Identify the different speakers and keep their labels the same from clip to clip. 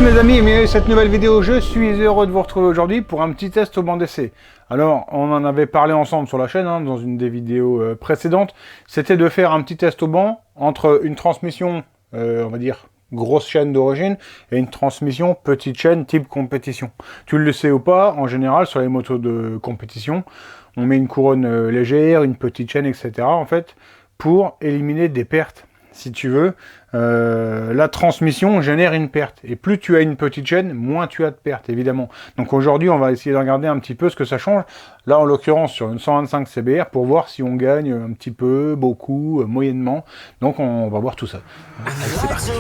Speaker 1: mes amis, et cette nouvelle vidéo, je suis heureux de vous retrouver aujourd'hui pour un petit test au banc d'essai. Alors, on en avait parlé ensemble sur la chaîne, dans une des vidéos précédentes. C'était de faire un petit test au banc entre une transmission, on va dire, grosse chaîne d'origine, et une transmission petite chaîne type compétition. Tu le sais ou pas, en général, sur les motos de compétition, on met une couronne légère, une petite chaîne, etc. en fait, pour éliminer des pertes. Si tu veux, la transmission génère une perte. Et plus tu as une petite chaîne, moins tu as de pertes, évidemment. Donc aujourd'hui, on va essayer de regarder un petit peu ce que ça change. Là, en l'occurrence, sur une 125 CBR, pour voir si on gagne un petit peu, beaucoup, moyennement. Donc on va voir tout ça. Allez, c'est parti.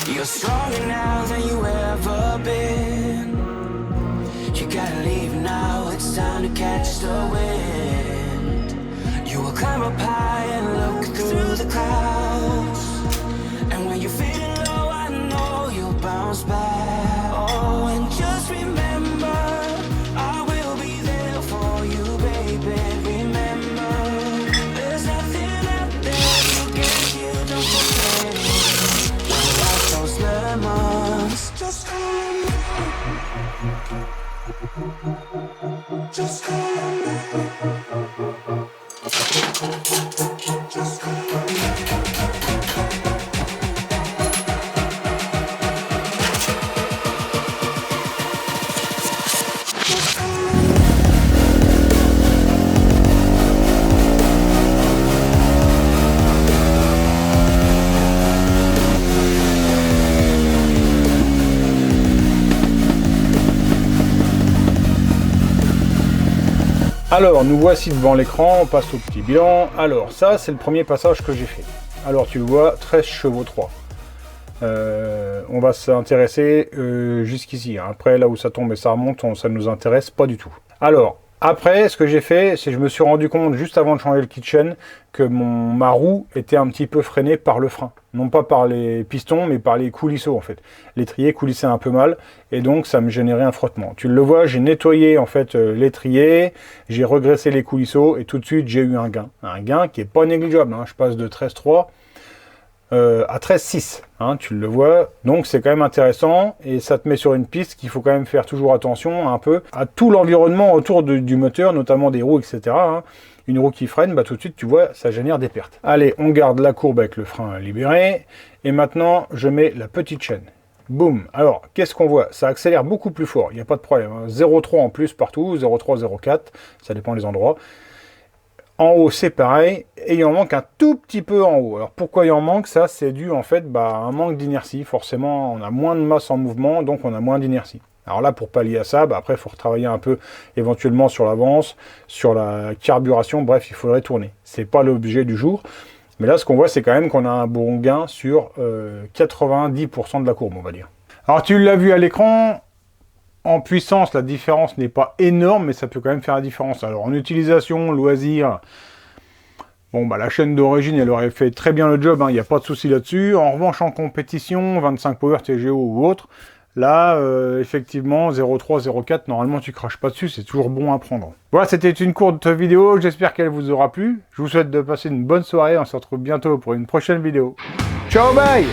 Speaker 2: You're stronger now than you ever been. You gotta leave now, it's time to catch the wind. You will climb up high and look through the clouds. And when you're feeling low, I know you'll bounce back. Oh, and just remember, I will be there for you, baby. Remember, there's nothing out there to get you, don't forget it. Those lemons, just call me. Just call me. Just call me.
Speaker 1: Alors, nous voici devant l'écran, on passe au petit bilan. Alors, ça, c'est le premier passage que j'ai fait. Alors, tu le vois, 13 chevaux 3. On va s'intéresser jusqu'ici. Après, là où ça tombe et ça remonte, ça ne nous intéresse pas du tout. Alors, après, ce que j'ai fait, c'est que je me suis rendu compte, juste avant de changer le kitchen, que ma roue était un petit peu freinée par le frein. Non pas par les pistons, mais par les coulisseaux, en fait. L'étrier coulissait un peu mal, et donc ça me générait un frottement. Tu le vois, j'ai nettoyé, en fait, l'étrier, j'ai regraissé les coulisseaux, et tout de suite, j'ai eu un gain. Un gain qui est pas négligeable, hein. Je passe de 13,3 à 13,6, hein, tu le vois, donc c'est quand même intéressant, et ça te met sur une piste qu'il faut quand même faire toujours attention un peu à tout l'environnement autour du moteur, notamment des roues, etc. hein. Une roue qui freine, bah, tout de suite tu vois, ça génère des pertes. Allez, on garde la courbe avec le frein libéré, et maintenant je mets la petite chaîne. Boum. Alors, qu'est-ce qu'on voit? Ça accélère beaucoup plus fort, il n'y a pas de problème, hein. 0,3 en plus partout, 0,3, 0,4, ça dépend des endroits. En haut, c'est pareil, et il en manque un tout petit peu en haut. Alors pourquoi il en manque? Ça, c'est dû en fait à un manque d'inertie. Forcément, on a moins de masse en mouvement, donc on a moins d'inertie. Alors là, pour pallier à ça, après, il faut retravailler un peu éventuellement sur l'avance, sur la carburation, bref, il faudrait tourner. C'est pas l'objet du jour. Mais là, ce qu'on voit, c'est quand même qu'on a un bon gain sur 90% de la courbe, on va dire. Alors, tu l'as vu à l'écran, en puissance, la différence n'est pas énorme, mais ça peut quand même faire la différence. Alors, en utilisation, loisir, bon, la chaîne d'origine, elle aurait fait très bien le job, il n'y a pas de souci là-dessus. En revanche, en compétition, 25 Power TGO ou autre, là, effectivement, 0.3, 0.4, normalement, tu craches pas dessus, c'est toujours bon à prendre. Voilà, c'était une courte vidéo, j'espère qu'elle vous aura plu. Je vous souhaite de passer une bonne soirée, on se retrouve bientôt pour une prochaine vidéo. Ciao, bye!